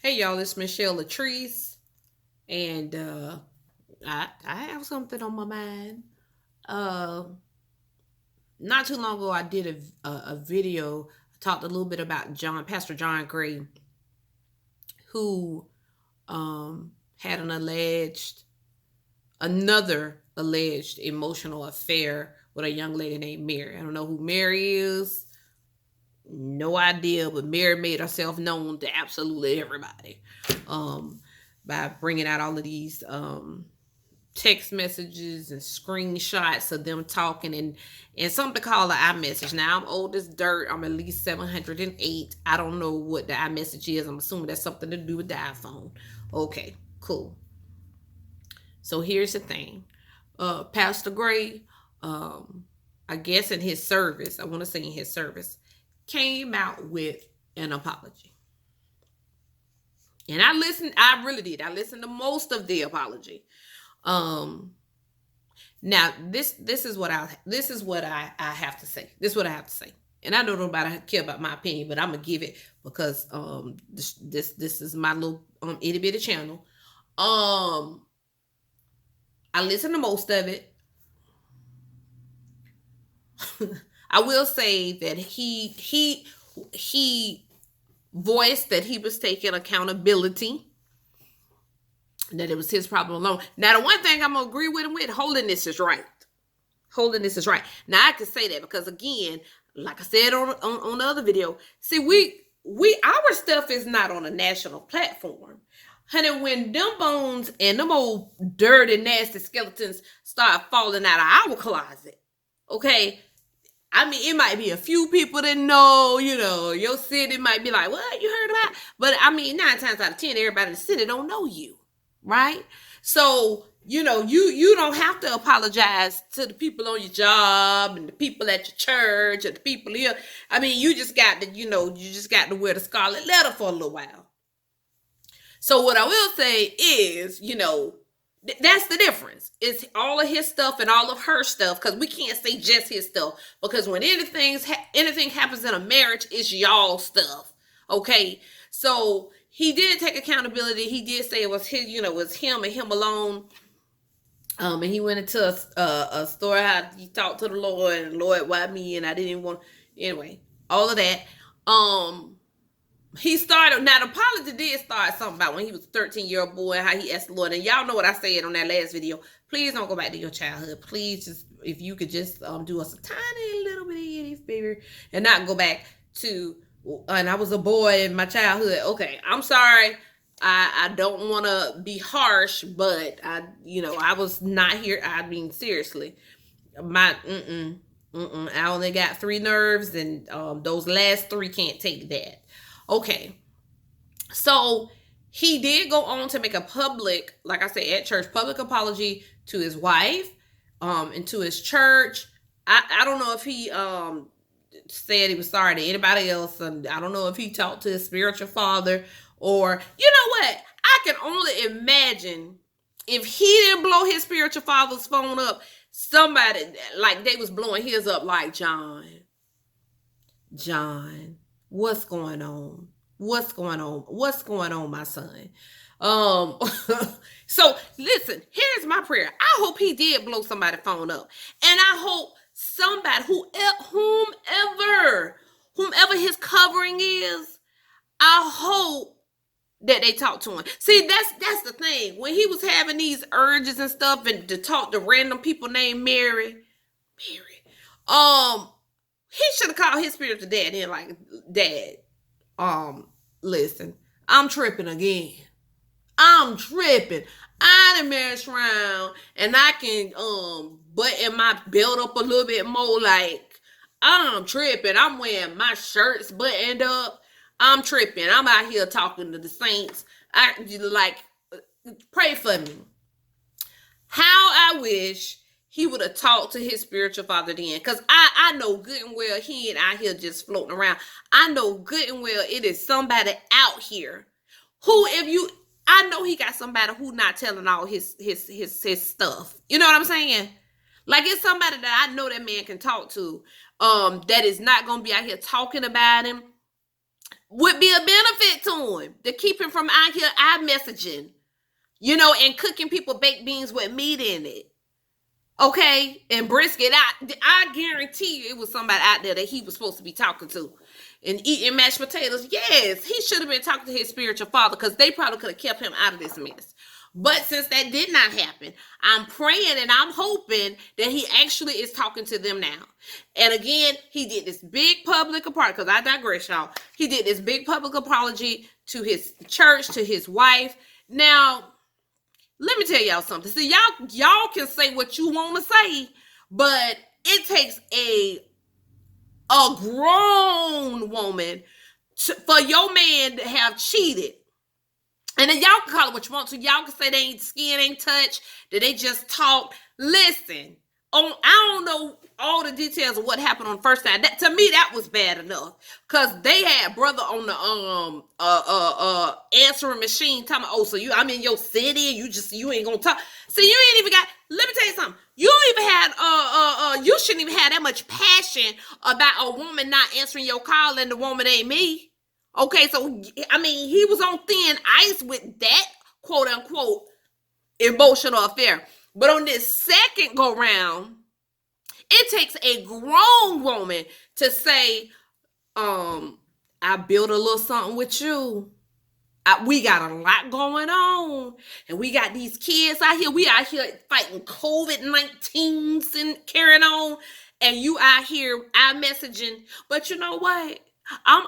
Hey y'all, it's Ms.Chelle Latrice, and I have something on my mind. Uh, Not too long ago, I did a video. I talked a little bit about Pastor John Gray, who had another alleged emotional affair with a young lady named Mary. I don't know who Mary is, no idea, but Mary made herself known to absolutely everybody um, by bringing out all of these text messages and screenshots of them talking and something called an iMessage. Now I'm old as dirt. I'm at least 708. I don't know what the iMessage is. I'm assuming that's something to do with the iPhone. Okay, cool. So here's the thing. Pastor Gray, um, I guess in his service, I want to say in his service, came out with an apology. And I really did. I listened to most of the apology. Um, Now this is what I have to say. This is what I have to say. And I know nobody care about my opinion, but I'm gonna give it because this is my little itty bitty channel. Um I listen to most of it. I will say that he voiced that he was taking accountability, that it was his problem alone. Now the one thing I'm gonna agree with him with, holiness is right. Holiness is right. Now I can say that because again, like I said on the other video, see we our stuff is not on a national platform. Honey, when them bones and them old dirty, nasty skeletons start falling out of our closet, okay? I mean, it might be a few people that know, your city might be like, what, you heard about? But I mean, 9 times out of 10, everybody in the city don't know you, right? So, you don't have to apologize to the people on your job and the people at your church and the people here. I mean, you just got to wear the scarlet letter for a little while. So what I will say is, that's the difference. It's all of his stuff and all of her stuff, because we can't say just his stuff, because when anything happens in a marriage, it's y'all stuff. Okay, so he did take accountability. He did say it was his, it was him and him alone. And he went into a story how he talked to the Lord, and Lord, why me? And I didn't even want. Anyway, all of that. He started. Now the apology did start something about when he was a 13-year-old boy and how he asked the Lord. And y'all know what I said on that last video. Please don't go back to your childhood. Please, just if you could just do us a tiny little bit of itty favor and not go back to. And I was a boy in my childhood. Okay, I'm sorry. I don't want to be harsh, but I was not here. I mean, seriously, my I only got 3 nerves, and those last 3 can't take that. Okay, so he did go on to make a public, like I said, at church, public apology to his wife, and to his church. I don't know if he said he was sorry to anybody else, and I don't know if he talked to his spiritual father, or you know what? I can only imagine if he didn't blow his spiritual father's phone up, somebody like they was blowing his up, like John, what's going on? What's going on? What's going on, my son? Um, so listen, here's my prayer. I hope he did blow somebody's phone up. And I hope somebody, whomever his covering is, I hope that they talk to him. See, that's the thing. When he was having these urges and stuff and to talk to random people named Mary, um, he should have called his spiritual dad in, like, Dad, listen, I'm tripping again. I'm tripping. I done mess around and I can button my belt up a little bit more, like I'm tripping. I'm wearing my shirts buttoned up. I'm tripping. I'm out here talking to the saints. I like pray for me. How I wish he would have talked to his spiritual father then. Because I know good and well he ain't out here just floating around. I know good and well it is somebody out here who, if you, I know he got somebody who not telling all his stuff. You know what I'm saying? Like, it's somebody that I know that man can talk to, that is not gonna be out here talking about him, would be a benefit to him. to keep him from out here iMessaging, and cooking people baked beans with meat in it. Okay, and brisket. I guarantee you it was somebody out there that he was supposed to be talking to and eating mashed potatoes. Yes, he should have been talking to his spiritual father, because they probably could have kept him out of this mess. But since that did not happen, I'm praying and I'm hoping that he actually is talking to them now. And again, he did this big public apology, because I digress, y'all. He did this big public apology to his church, to his wife. Now, let me tell y'all something. See, y'all can say what you want to say, but it takes a grown woman for your man to have cheated. And then y'all can call it what you want to. Y'all can say they skin ain't touched, that they just talk. Listen, I don't know all the details of what happened on the first time. To me, that was bad enough, because they had brother on the answering machine talking about, so I'm in your city, you ain't gonna talk. See, you ain't even got. Let me tell you something. You don't even had you shouldn't even have that much passion about a woman not answering your call, and the woman ain't me. Okay, so I mean, he was on thin ice with that quote unquote emotional affair. But on this second go round, it takes a grown woman to say, I built a little something with you. We got a lot going on, and we got these kids out here. We out here fighting COVID-19s and carrying on, and you out here iMessaging. But you know what? I'm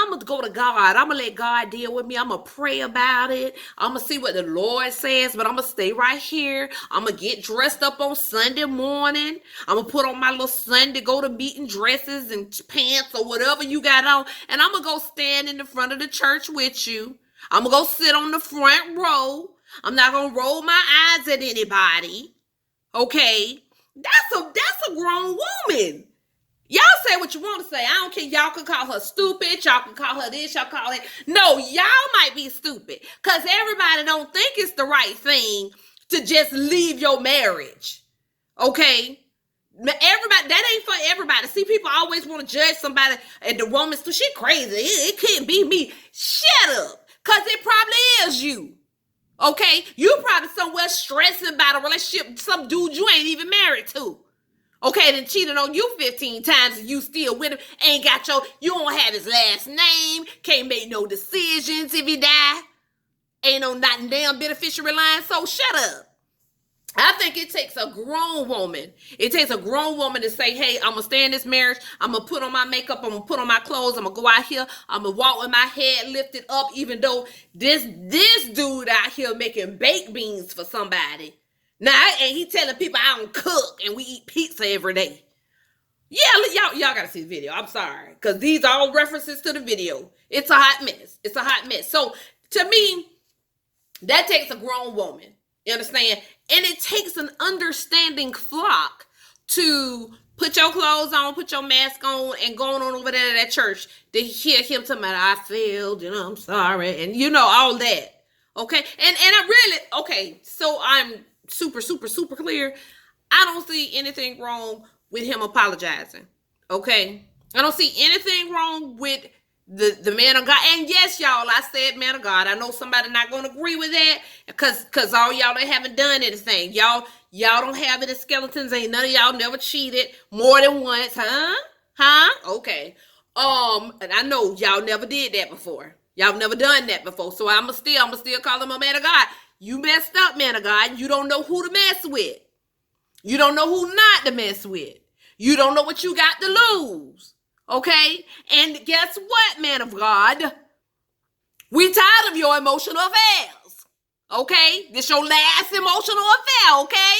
gonna go to God. I'm gonna let God deal with me. I'm gonna pray about it. I'm gonna see what the Lord says, but I'm gonna stay right here. I'm gonna get dressed up on Sunday morning. I'm gonna put on my little Sunday go to meeting dresses and pants or whatever you got on, and I'm gonna go stand in the front of the church with you. I'm gonna go sit on the front row. I'm not gonna roll my eyes at anybody. Okay, that's a grown woman. Y'all say what you want to say. I don't care. Y'all can call her stupid. Y'all can call her this. Y'all call it. No, y'all might be stupid, because everybody don't think it's the right thing to just leave your marriage. Okay? Everybody, that ain't for everybody. See, people always want to judge somebody, and the woman's she crazy. It can't be me. Shut up. Because it probably is you. Okay? You probably somewhere stressing about a relationship, some dude you ain't even married to. Okay, then cheated on you 15 times and you still with him. You don't have his last name. Can't make no decisions if he die. Ain't no not damn beneficiary line. So shut up. I think it takes a grown woman. It takes a grown woman to say, hey, I'm going to stay in this marriage. I'm going to put on my makeup. I'm going to put on my clothes. I'm going to go out here. I'm going to walk with my head lifted up, even though this dude out here making baked beans for somebody. Now, and he telling people I don't cook and we eat pizza every day. Yeah, y'all gotta see the video. I'm sorry, because these are all references to the video. It's a hot mess. It's a hot mess. So to me, that takes a grown woman. You understand? And it takes an understanding flock to put your clothes on, put your mask on, and going on over there to that church to hear him tell me I failed, I'm sorry, and all that. Okay, and I really so I'm super clear. I don't see anything wrong with him apologizing. Okay, I don't see anything wrong with the man of God. And yes, y'all, I said man of God. I know somebody not going to agree with that, because all y'all that haven't done anything. Y'all don't have any skeletons. Ain't none of y'all never cheated more than once, huh? Okay. And I know y'all never did that before. Y'all never done that before. So I'm still call him a man of God. You messed up, man of God. You don't know who to mess with. You don't know who not to mess with. You don't know what you got to lose. Okay? And guess what, man of God? We tired of your emotional affairs. Okay? This your last emotional affair, okay?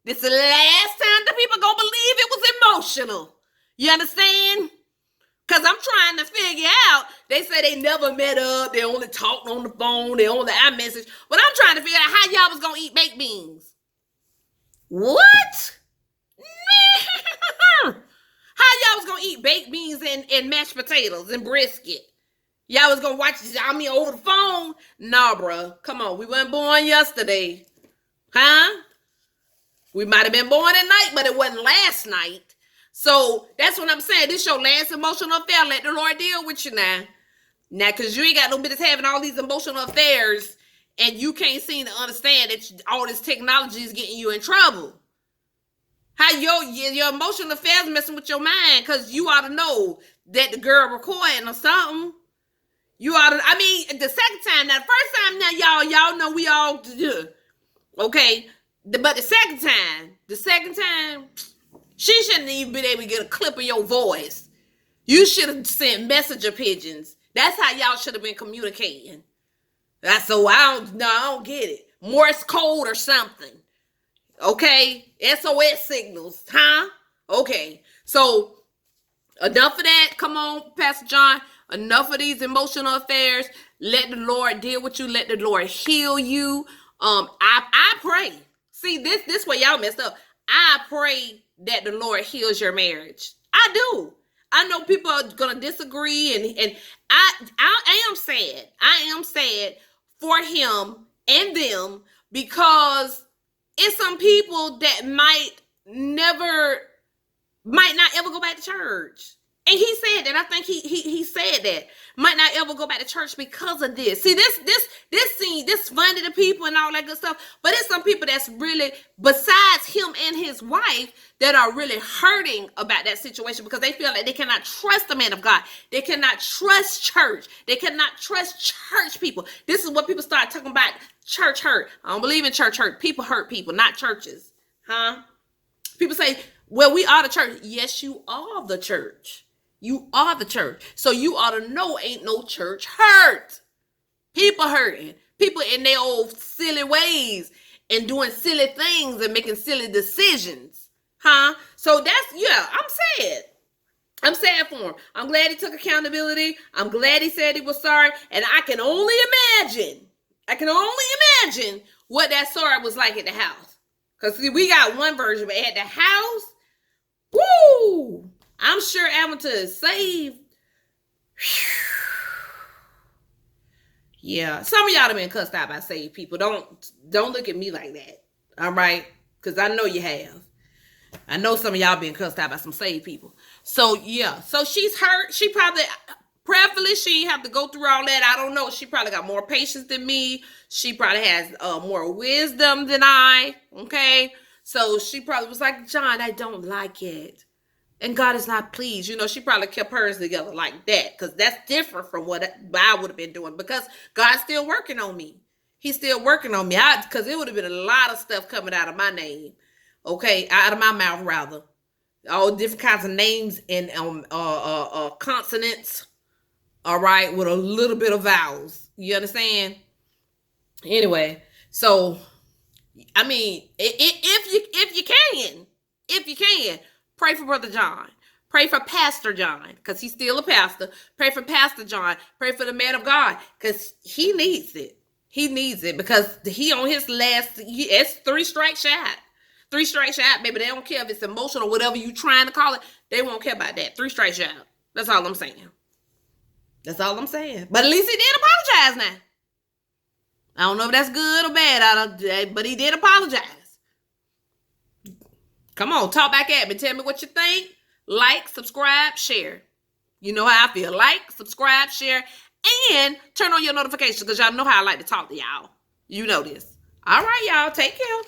This is the last time the people gonna believe it was emotional. You understand? Because I'm trying to figure out, they say they never met up, they only talked on the phone, they only iMessage. But I'm trying to figure out how y'all was going to eat baked beans. What? How y'all was going to eat baked beans and mashed potatoes and brisket? Y'all was going to watch me over the phone? Nah, bro. Come on, we weren't born yesterday. Huh? We might have been born at night, but it wasn't last night. So that's what I'm saying. This your last emotional affair. Let the Lord deal with you now. Now, because you ain't got no business having all these emotional affairs and you can't seem to understand that all this technology is getting you in trouble. How your emotional affairs messing with your mind, because you ought to know that the girl recording or something. You ought to, I mean, the second time, now the first time, now y'all know we all, okay. But the second time, she shouldn't even been able to get a clip of your voice. You should have sent messenger pigeons. That's how y'all should have been communicating. That's so I don't get it. Morse code or something. Okay? SOS signals, huh? Okay. So enough of that. Come on, Pastor John. Enough of these emotional affairs. Let the Lord deal with you. Let the Lord heal you. I pray. See, this way y'all messed up. I pray that the Lord heals your marriage. I do. I know people are gonna disagree, and I am sad. I am sad for him and them, because it's some people that might not ever go back to church. And he said that. I think he said that might not ever go back to church because of this. See, this funny to people and all that good stuff. But it's some people that's really, besides him and his wife, that are really hurting about that situation because they feel like they cannot trust the man of God. They cannot trust church. They cannot trust church people. This is what people start talking about, church hurt. I don't believe in church hurt. People hurt people, not churches. Huh? People say, well, we are the church. Yes, you are the church. You are the church. So you ought to know ain't no church hurt. People hurting. People in their old silly ways and doing silly things and making silly decisions. Huh? So I'm sad. I'm sad for him. I'm glad he took accountability. I'm glad he said he was sorry. And I can only imagine what that sorry was like at the house. Because see, we got one version, but at the house, woo! I'm sure Amateur is saved. Yeah, some of y'all have been cussed out by saved people. Don't look at me like that. All right? Because I know you have. I know some of y'all been cussed out by some saved people. So, yeah. So, she's hurt. She probably, prayerfully, she ain't have to go through all that. I don't know. She probably got more patience than me. She probably has more wisdom than I. Okay? So, she probably was like, John, I don't like it. And God is not pleased. She probably kept hers together like that. Because that's different from what I would have been doing. Because God's still working on me. He's still working on me. Because it would have been a lot of stuff coming out of my name. Okay? Out of my mouth, rather. All different kinds of names and consonants. All right? With a little bit of vowels. You understand? Anyway. So, I mean, if you can, pray for Brother John. Pray for Pastor John, because he's still a pastor. Pray for Pastor John. Pray for the man of God, because he needs it. He needs it, because he on his it's 3 strike shot. 3 strike shot, baby. They don't care if it's emotional or whatever you trying to call it. They won't care about that. 3 strike shot. That's all I'm saying. That's all I'm saying. But at least he did apologize now. I don't know if that's good or bad, but he did apologize. Come on, talk back at me. Tell me what you think. Like, subscribe, share. You know how I feel. Like, subscribe, share, and turn on your notifications, because y'all know how I like to talk to y'all. You know this. All right, y'all. Take care.